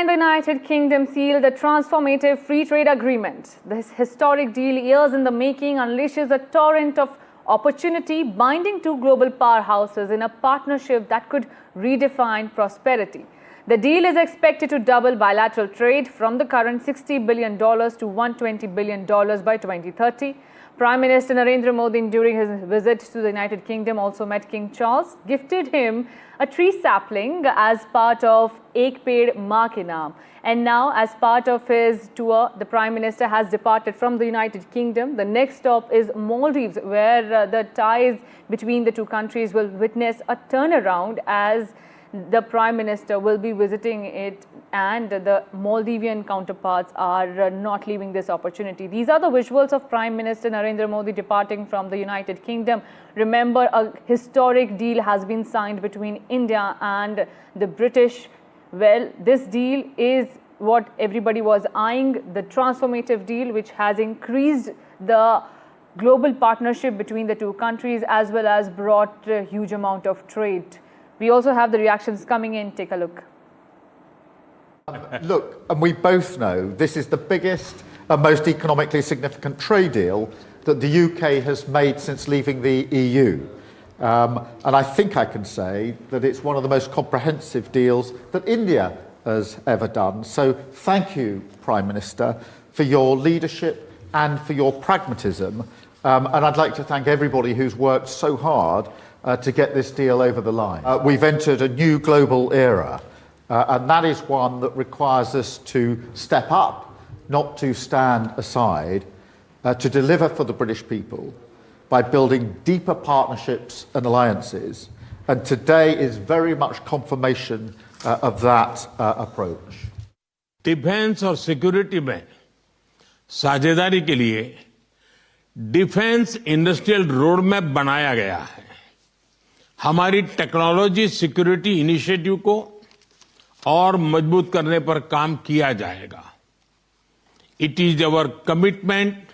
and the United Kingdom sealed a transformative free trade agreement. This historic deal, years in the making, unleashes a torrent of opportunity, binding two global powerhouses in a partnership that could redefine prosperity. The deal is expected to double bilateral trade from the current $60 billion to $120 billion by 2030. Prime Minister Narendra Modi, during his visit to the United Kingdom, also met King Charles, gifted him a tree sapling as part of Ek Ped Maa Ke Naam. And now, as part of his tour, the Prime Minister has departed from the United Kingdom. The next stop is Maldives, where the ties between the two countries will witness a turnaround as the Prime Minister will be visiting it, and the Maldivian counterparts are not leaving this opportunity. These are the visuals of Prime Minister Narendra Modi departing from the United Kingdom. Remember, a historic deal has been signed between India and the British. Well, this deal is what everybody was eyeing, the transformative deal which has increased the global partnership between the two countries as well as brought a huge amount of trade. We also have the reactions coming in. Take a look. Look, and we both know this is the biggest and most economically significant trade deal that the UK has made since leaving the EU. And I think I can say that it's one of the most comprehensive deals that India has ever done. So thank you, Prime Minister, for your leadership and for your pragmatism. And I'd like to thank everybody who's worked so hard to get this deal over the line. We've entered a new global era, and that is one that requires us to step up, not to stand aside, to deliver for the British people by building deeper partnerships and alliances. And today is very much confirmation of that approach. Defence और security में साझेदारी के लिए defence industrial road map बनाया गया है. हमारी technology security initiative को और मजबूत करने पर काम किया जाएगा. It is our commitment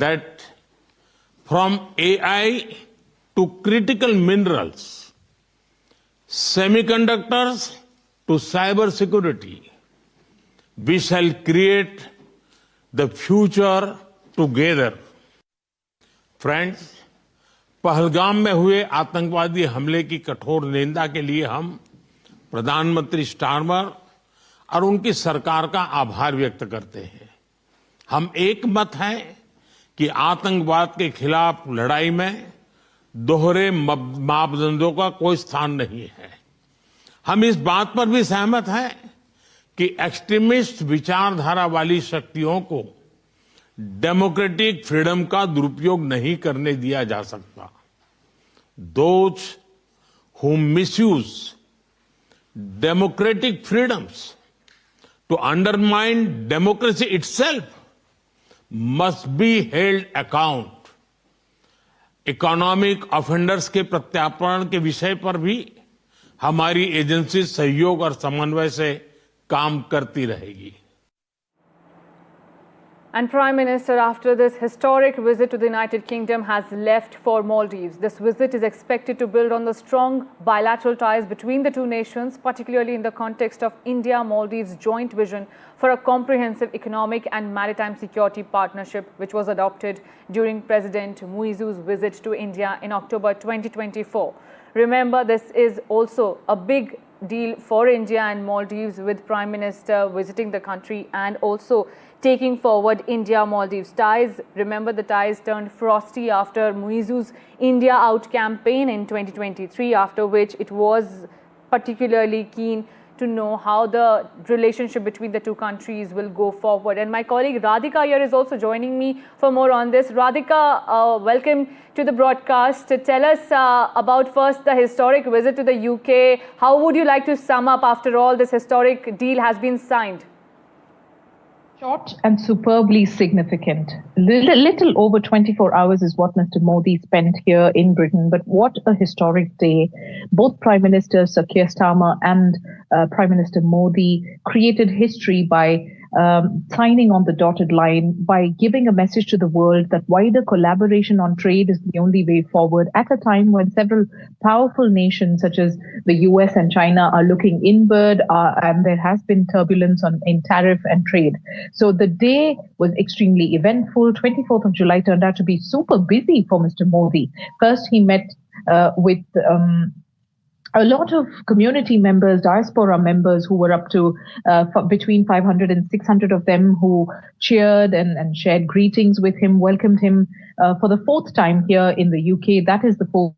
that from AI to critical minerals, semiconductors to cyber security, we shall create the future together. Friends, Pahalgam में हुए आतंकवादी हमले की कठोर निंदा के लिए हम प्रधानमंत्री स्टारमर और उनकी सरकार का आभार व्यक्त करते हैं. हम एक मत हैं कि आतंकवाद के खिलाफ लड़ाई में दोहरे मापदंडों का कोई स्थान नहीं है. हम इस बात पर भी सहमत हैं कि एक्सट्रीमिस्ट विचारधारा वाली शक्तियों को डेमोक्रेटिक फ्रीडम का दुरुपयोग नहीं करने दिया जा सकता. Those who misuse democratic freedoms to undermine democracy itself must be held account. Economic offenders के प्रत्यार्पण के विषय पर भी हमारी एजेंसी सहयोग और समन्वय से काम करती रहेगी. And Prime Minister, after this historic visit to the United Kingdom, has left for Maldives. This visit is expected to build on the strong bilateral ties between the two nations, particularly in the context of India-Maldives joint vision for a comprehensive economic and maritime security partnership, which was adopted during President Muizu's visit to India in October 2024. Remember, this is also a big deal for India and Maldives, with Prime Minister visiting the country and also taking forward India-Maldives ties. Remember, the ties turned frosty after Muizu's India Out campaign in 2023, after which it was particularly keen to know how the relationship between the two countries will go forward. And my colleague Radhika here is also joining me for more on this. Radhika, welcome to the broadcast. Tell us about first the historic visit to the UK. How would you like to sum up after all this historic deal has been signed? Short and superbly significant. Little over 24 hours is what Mr. Modi spent here in Britain, but what a historic day. Both Prime Minister Sir Keir Starmer and Prime Minister Modi created history by signing on the dotted line by giving a message to the world that wider collaboration on trade is the only way forward at a time when several powerful nations such as the US and China are looking inward, and there has been turbulence in tariff and trade. So the day was extremely eventful. 24th of July turned out to be super busy for Mr. Modi. First, he met with a lot of community members, diaspora members who were up to between 500 and 600 of them who cheered and shared greetings with him, welcomed him for the fourth time here in the UK. That is the fourth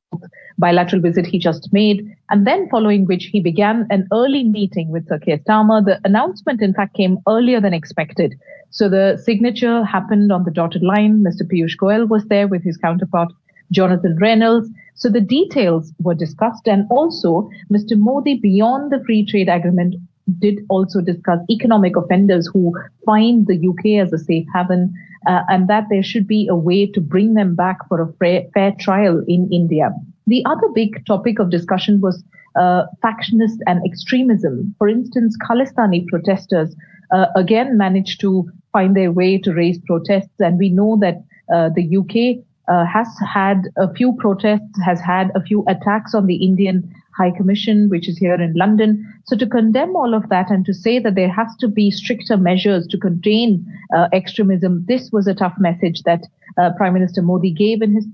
bilateral visit he just made. And then following which he began an early meeting with Sir Keir Starmer. The announcement, in fact, came earlier than expected. So the signature happened on the dotted line. Mr. Piyush Goyal was there with his counterpart, Jonathan Reynolds. So the details were discussed, and also Mr. Modi, beyond the free trade agreement, did also discuss economic offenders who find the UK as a safe haven, and that there should be a way to bring them back for a fair trial in India. The other big topic of discussion was factionist and extremism. For instance, Khalistani protesters again managed to find their way to raise protests, and we know that the UK has had a few protests, has had a few attacks on the Indian High Commission, which is here in London. So to condemn all of that and to say that there has to be stricter measures to contain extremism, this was a tough message that Prime Minister Modi gave in his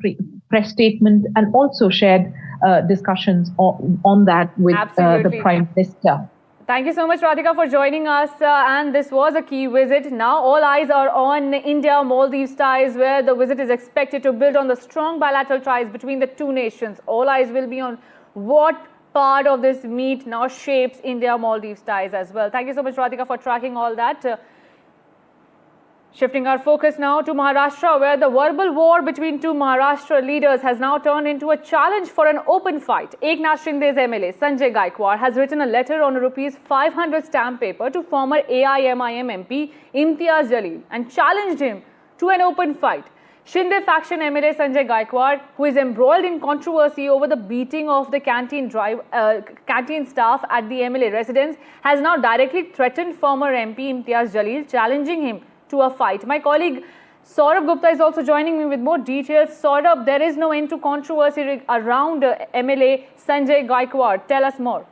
press statement, and also shared discussions on that with the Prime Minister. Thank you so much, Radhika, for joining us. And this was a key visit. Now all eyes are on India-Maldives ties, where the visit is expected to build on the strong bilateral ties between the two nations. All eyes will be on what part of this meet now shapes India-Maldives ties as well. Thank you so much, Radhika, for tracking all that. Shifting our focus now to Maharashtra, where the verbal war between two Maharashtra leaders has now turned into a challenge for an open fight. Eknath Shinde's MLA Sanjay Gaikwad has written a letter on a ₹500 stamp paper to former AIMIM MP Imtiaz Jalil and challenged him to an open fight. Shinde faction MLA Sanjay Gaikwad, who is embroiled in controversy over the beating of the canteen staff at the MLA residence, has now directly threatened former MP Imtiaz Jalil, challenging him to a fight. My colleague Saurabh Gupta is also joining me with more details. Saurabh, there is no end to controversy around MLA Sanjay Gaikwad. Tell us more.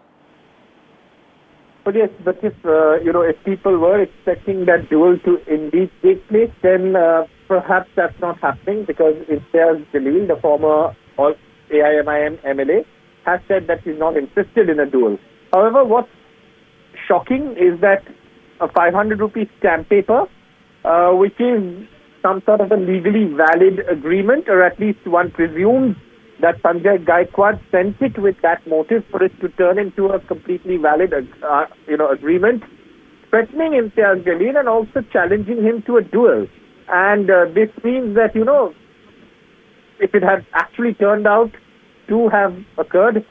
But yes, but if people were expecting that duel to indeed take place, then perhaps that's not happening, because Imtiaz Jalil, the former AIMIM MLA, has said that he's not interested in a duel. However, what's shocking is that a 500 rupee stamp paper, which is some sort of a legally valid agreement, or at least one presumes that Sanjay Gaikwad sent it with that motive for it to turn into a completely valid, agreement, threatening Imtiaz Jalil and also challenging him to a duel. And this means that, if it had actually turned out to have occurred,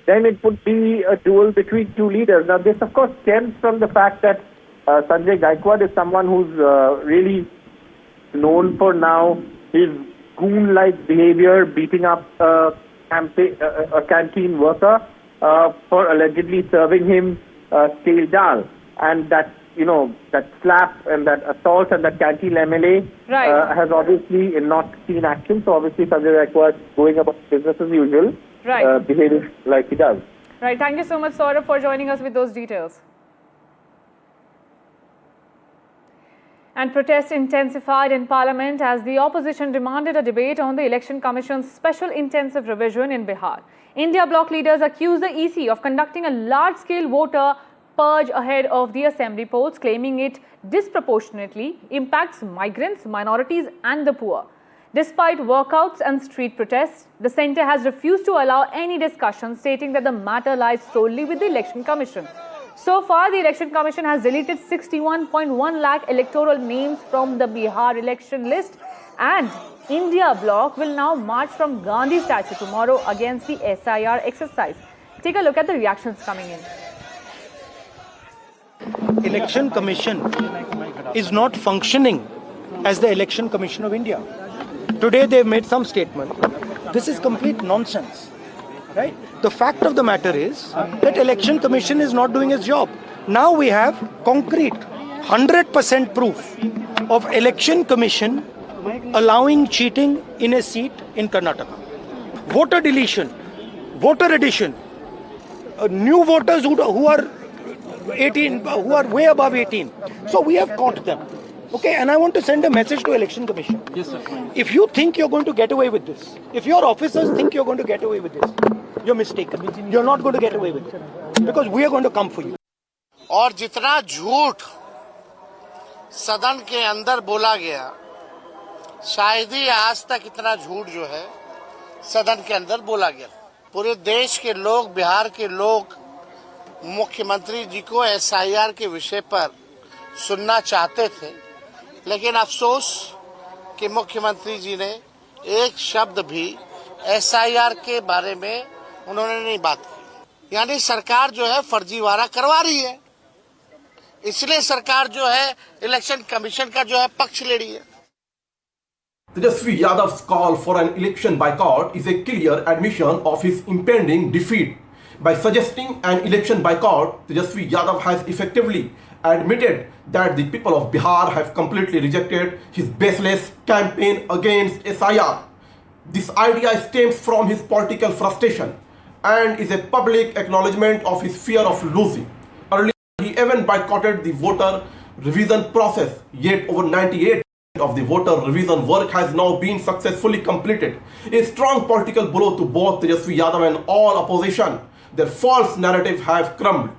then it would be a duel between two leaders. Now, this, of course, stems from the fact that Sanjay Gaikwad is someone who's really known for now his goon-like behavior, beating up a canteen worker for allegedly serving him stale dal. And that, that slap and that assault and that canteen MLA has obviously not seen action. So obviously Sanjay Gaikwad going about business as usual, behaving like he does. Right. Thank you so much, Saurabh, for joining us with those details. And protests intensified in Parliament as the opposition demanded a debate on the Election Commission's special intensive revision in Bihar. India bloc leaders accused the EC of conducting a large-scale voter purge ahead of the assembly polls, claiming it disproportionately impacts migrants, minorities and the poor. Despite walkouts and street protests, the centre has refused to allow any discussion, stating that the matter lies solely with the Election Commission. So far, the Election Commission has deleted 61.1 lakh electoral names from the Bihar election list, and India bloc will now march from Gandhi statue tomorrow against the SIR exercise. Take a look at the reactions coming in. Election Commission is not functioning as the Election Commission of India. Today they have made some statement. This is complete nonsense. Right? The fact of the matter is that Election Commission is not doing its job. Now we have concrete 100% proof of election commission allowing cheating in a seat in Karnataka. Voter deletion, voter addition, new voters who are 18, who are way above 18. So we have caught them. Okay, and I want to send a message to Election Commission. Yes, sir. If you think you're going to get away with this, if your officers think you're going to get away with this, you're mistaken. You're not going to get away with it. Because we are going to come for you. और जितना झूठ सदन के अंदर बोला गया, शायद ही आज तक इतना झूठ जो है सदन के अंदर बोला गया। पूरे देश के लोग, बिहार के लोग मुख्यमंत्री जी को एसआईआर के विषय पर सुनना चाहते थे, लेकिन अफसोस कि मुख्यमंत्री जी ने एक शब्द भी एसआईआर के बारे में उन्होंने नहीं बात की। यानी सरकार जो है फर्जीवाड़ा करवा रही है, इसलिए सरकार जो है इलेक्शन कमीशन का जो है पक्ष ले रही है। Tejasvi Yadav's call for an election boycott is a clear admission of his impending defeat. By suggesting an election boycott, Tejasvi Yadav has effectively admitted that the people of Bihar have completely rejected his baseless campaign against SIR. This idea stems from his political frustration and is a public acknowledgement of his fear of losing. Earlier, he even boycotted the voter revision process, yet over 98% of the voter revision work has now been successfully completed. A strong political blow to both Tejasvi Yadav and all opposition. Their false narrative have crumbled.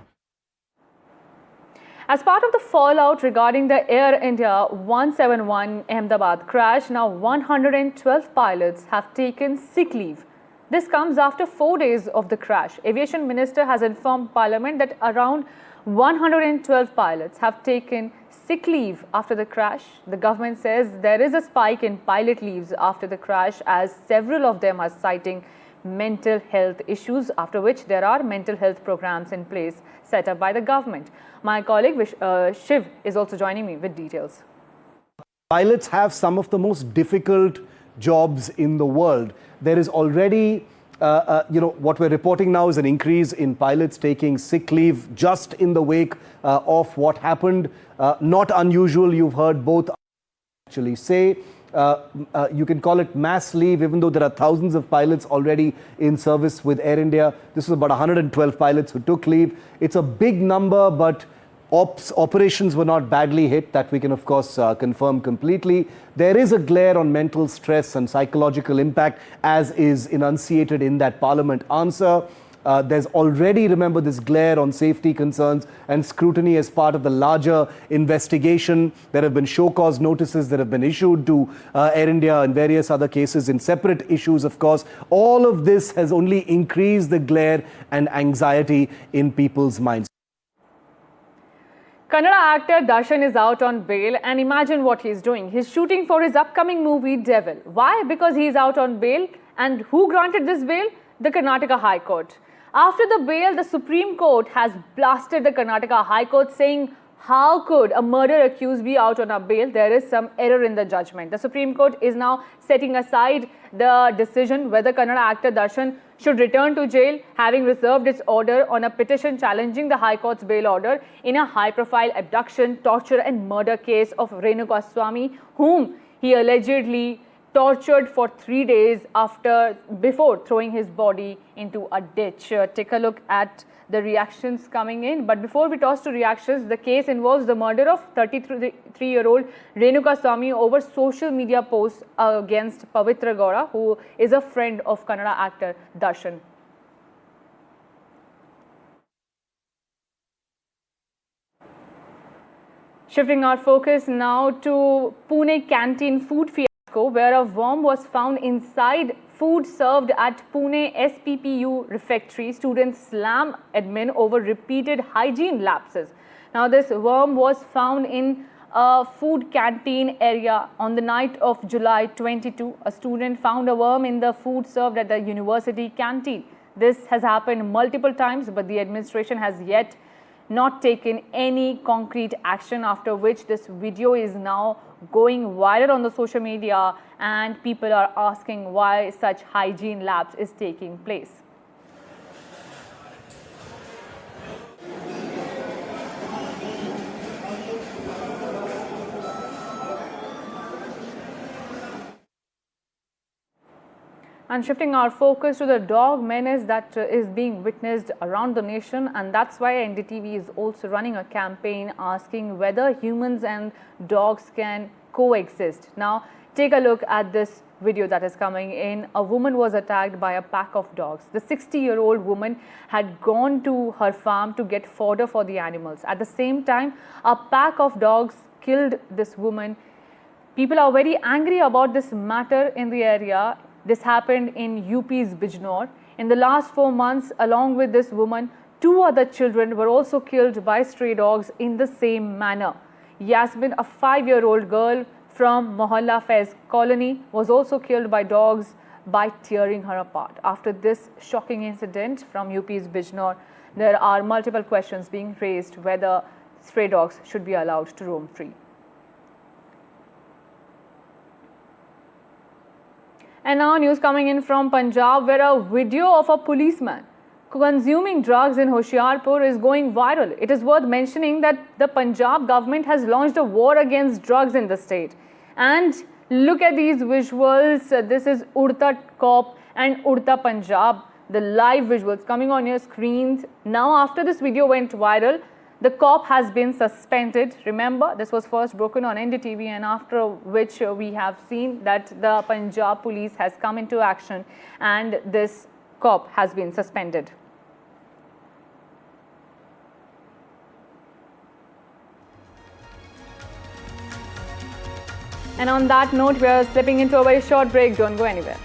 As part of the fallout regarding the Air India 171 Ahmedabad crash, now 112 pilots have taken sick leave. This comes after 4 days of the crash. Aviation Minister has informed Parliament that around 112 pilots have taken sick leave after the crash. The government says there is a spike in pilot leaves after the crash, as several of them are citing mental health issues, after which there are mental health programs in place set up by the government. My colleague Shiv is also joining me with details. Pilots have some of the most difficult jobs in the world. There is already, what we're reporting now is an increase in pilots taking sick leave just in the wake of what happened. Not unusual, you've heard both actually say. You can call it mass leave, even though there are thousands of pilots already in service with Air India. This was about 112 pilots who took leave. It's a big number, but operations were not badly hit. That we can, of course, confirm completely. There is a glare on mental stress and psychological impact, as is enunciated in that Parliament answer. There's already, remember, this glare on safety concerns and scrutiny as part of the larger investigation. There have been show cause notices that have been issued to Air India and various other cases in separate issues, of course. All of this has only increased the glare and anxiety in people's minds. Kannada actor Darshan is out on bail, and imagine what he's doing. He's shooting for his upcoming movie Devil. Why? Because he's out on bail. And who granted this bail? The Karnataka High Court. After the bail, the Supreme Court has blasted the Karnataka High Court, saying, how could a murder accused be out on a bail? There is some error in the judgment. The Supreme Court is now setting aside the decision whether Kannada actor Darshan should return to jail, having reserved its order on a petition challenging the High Court's bail order in a high-profile abduction, torture and murder case of Renuka Swamy, whom he allegedly tortured for 3 days before throwing his body into a ditch. Take a look at the reactions coming in. But before we toss to reactions, the case involves the murder of 33-year-old Renuka Swamy over social media posts against Pavitra Gowda, who is a friend of Kannada actor Darshan. Shifting our focus now to Pune Canteen food fiasco, where a worm was found inside food served at Pune SPPU refectory. Students slam admin over repeated hygiene lapses. Now, this worm was found in a food canteen area on the night of July 22. A student found a worm in the food served at the university canteen. This has happened multiple times, but the administration has yet not taken any concrete action, after which this video is now going viral on the social media and people are asking why such hygiene lapse is taking place. And shifting our focus to the dog menace that is being witnessed around the nation, and that's why NDTV is also running a campaign asking whether humans and dogs can coexist. Now, take a look at this video that is coming in. A woman was attacked by a pack of dogs. The 60-year-old woman had gone to her farm to get fodder for the animals. At the same time, a pack of dogs killed this woman. People are very angry about this matter in the area. This happened in UP's Bijnor. In the last 4 months, along with this woman, 2 other children were also killed by stray dogs in the same manner. Yasmin, a 5-year-old girl from Mohalla Fez colony, was also killed by dogs by tearing her apart. After this shocking incident from UP's Bijnor, there are multiple questions being raised whether stray dogs should be allowed to roam free. And now news coming in from Punjab, where a video of a policeman consuming drugs in Hoshiarpur is going viral. It is worth mentioning that the Punjab government has launched a war against drugs in the state. And look at these visuals. This is Punjab Cop and Punjab Punjab. The live visuals coming on your screens. Now, after this video went viral, the cop has been suspended. Remember, this was first broken on NDTV, and after which we have seen that the Punjab police has come into action and this cop has been suspended. And on that note, we are slipping into a very short break. Don't go anywhere.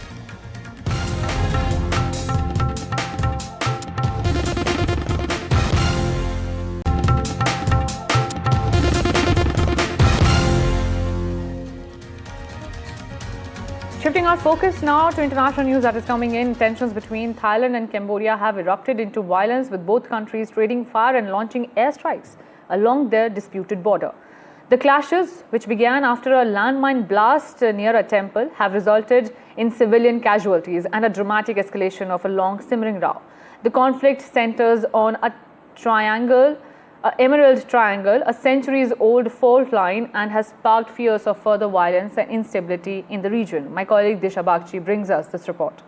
Shifting our focus now to international news that is coming in. Tensions between Thailand and Cambodia have erupted into violence, with both countries trading fire and launching airstrikes along their disputed border. The clashes, which began after a landmine blast near a temple, have resulted in civilian casualties and a dramatic escalation of a long simmering row. The conflict centers on a Emerald Triangle, a centuries-old fault line, and has sparked fears of further violence and instability in the region. My colleague Disha Bagchi brings us this report.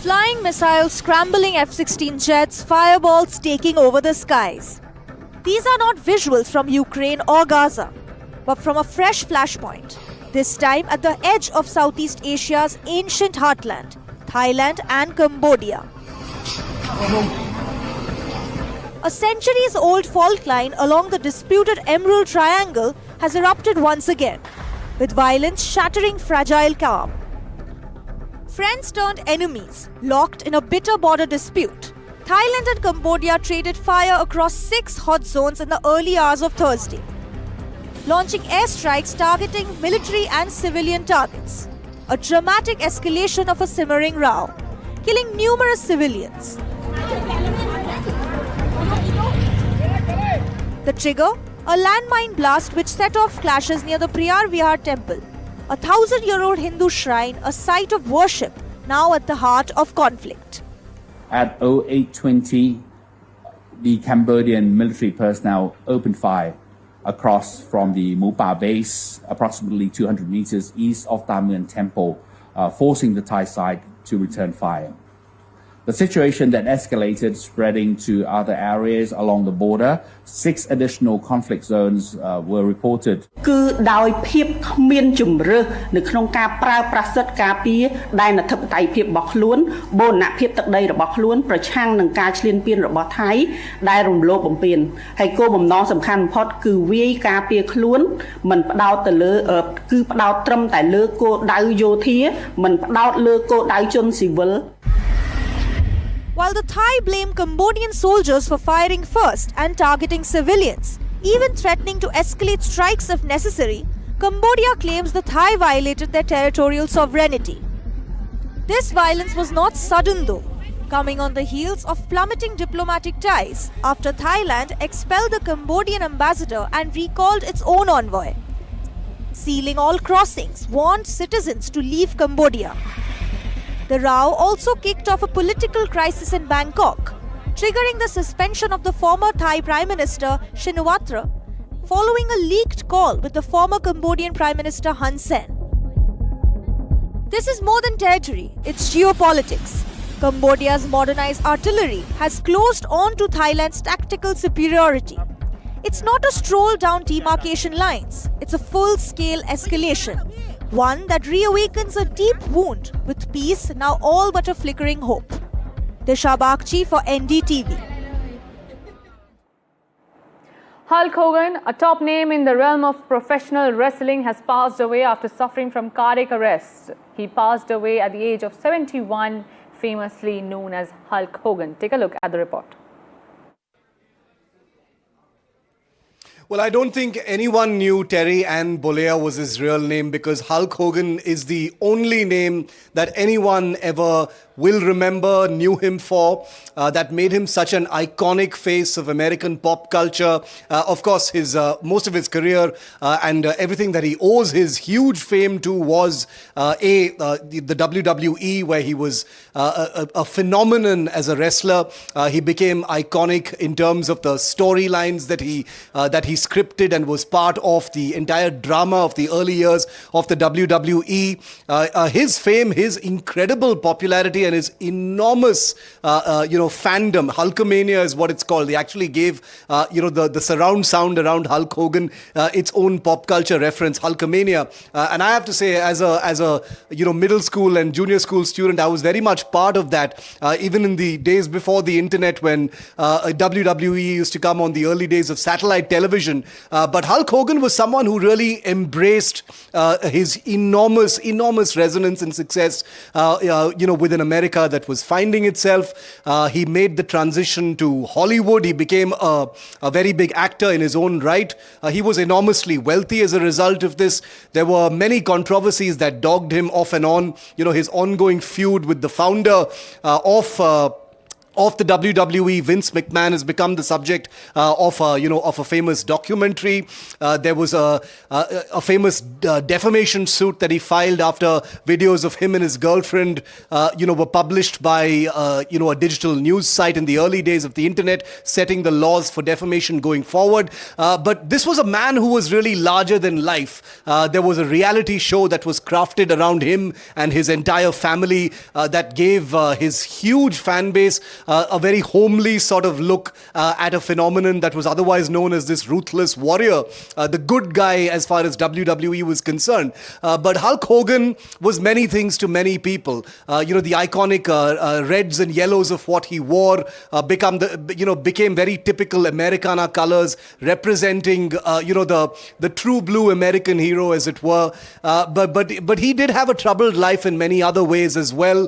Flying missiles scrambling F-16 jets, fireballs taking over the skies. These are not visuals from Ukraine or Gaza, but from a fresh flashpoint. This time at the edge of Southeast Asia's ancient heartland, Thailand and Cambodia. A centuries-old fault line along the disputed Emerald Triangle has erupted once again, with violence shattering fragile calm. Friends turned enemies, locked in a bitter border dispute. Thailand and Cambodia traded fire across 6 hot zones in the early hours of Thursday, launching airstrikes targeting military and civilian targets. A dramatic escalation of a simmering row, killing numerous civilians. The trigger? A landmine blast which set off clashes near the Priyar Vihar temple, a 1,000-year-old Hindu shrine, a site of worship, now at the heart of conflict. At 08:20, the Cambodian military personnel opened fire across from the Mupa base, approximately 200 meters east of Tamuan Temple, forcing the Thai side to return fire. The situation then escalated, spreading to other areas along the border. 6 additional conflict zones were reported. គឺដោយភាពគ្មានជំរឿសនៅក្នុងការប្រើប្រាស់សិទ្ធិការពារដែនអធិបតេយ្យភាពរបស់ខ្លួនបូរណភាពទឹកដីរបស់ខ្លួនប្រឆាំងនឹងការឈ្លានពានរបស់ថៃដែលរំលោភបំពានហើយគោលបំណងសំខាន់បំផុតគឺវាយការពារខ្លួនមិនផ្ដោតទៅលើគឺផ្ដោតត្រឹមតែលើគោលដៅយោធាមិនផ្ដោតលើគោលដៅជនស៊ីវិល While the Thai blame Cambodian soldiers for firing first and targeting civilians, even threatening to escalate strikes if necessary, Cambodia claims the Thai violated their territorial sovereignty. This violence was not sudden though, coming on the heels of plummeting diplomatic ties after Thailand expelled the Cambodian ambassador and recalled its own envoy, sealing all crossings, warned citizens to leave Cambodia. The row also kicked off a political crisis in Bangkok, triggering the suspension of the former Thai Prime Minister Shinawatra following a leaked call with the former Cambodian Prime Minister Hun Sen. This is more than territory, it's geopolitics. Cambodia's modernized artillery has closed on to Thailand's tactical superiority. It's not a stroll down demarcation lines, it's a full-scale escalation, one that reawakens a deep wound with peace now all but a flickering hope. Disha Bagchi for NDTV. Hulk Hogan, a top name in the realm of professional wrestling, has passed away after suffering from cardiac arrest. He passed away at the age of 71, famously known as Hulk Hogan. Take a look at the report. Well, I don't think anyone knew Terry Ann Bollea was his real name, because Hulk Hogan is the only name that anyone ever will remember, knew him for, that made him such an iconic face of American pop culture. Of course, his most of his career and everything that he owes his huge fame to was the WWE, where he was a phenomenon as a wrestler. He became iconic in terms of the storylines that he scripted and was part of the entire drama of the early years of the WWE. His fame, his incredible popularity, and his enormous, fandom. Hulkamania is what it's called. They actually gave, the surround sound around Hulk Hogan its own pop culture reference, Hulkamania. And I have to say, as a middle school and junior school student, I was very much part of that. Even in the days before the internet, when WWE used to come on the early days of satellite television. But Hulk Hogan was someone who really embraced his enormous resonance and success, within America that was finding itself. He made the transition to Hollywood. He became a very big actor in his own right. He was enormously wealthy as a result of this. There were many controversies that dogged him off and on. His ongoing feud with the founder of the WWE, Vince McMahon, has become the subject of a famous documentary. There was a famous defamation suit that he filed after videos of him and his girlfriend, were published by a digital news site in the early days of the internet, setting the laws for defamation going forward. But this was a man who was really larger than life. There was a reality show that was crafted around him and his entire family that gave his huge fan base a very homely sort of look at a phenomenon that was otherwise known as this ruthless warrior, the good guy as far as WWE was concerned. But Hulk Hogan was many things to many people. The iconic reds and yellows of what he wore became very typical Americana colors, representing the true blue American hero, as it were. But he did have a troubled life in many other ways as well.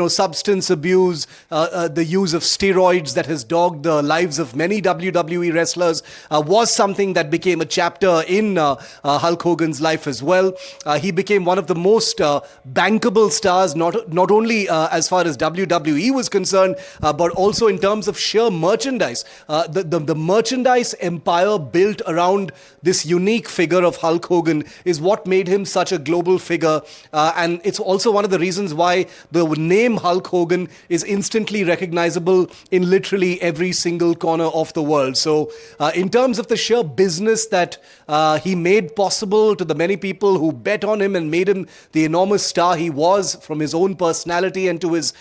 Substance abuse, the use of steroids that has dogged the lives of many WWE wrestlers was something that became a chapter in Hulk Hogan's life as well. He became one of the most bankable stars, not only as far as WWE was concerned, but also in terms of sheer merchandise. The merchandise empire built around this unique figure of Hulk Hogan is what made him such a global figure. And it's also one of the reasons why the name Hulk Hogan is instantly recognizable in literally every single corner of the world. So in terms of the sheer business that he made possible to the many people who bet on him and made him the enormous star he was, from his own personality and to his...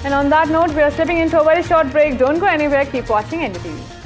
And on that note, we are stepping into a very short break. Don't go anywhere. Keep watching NDTV.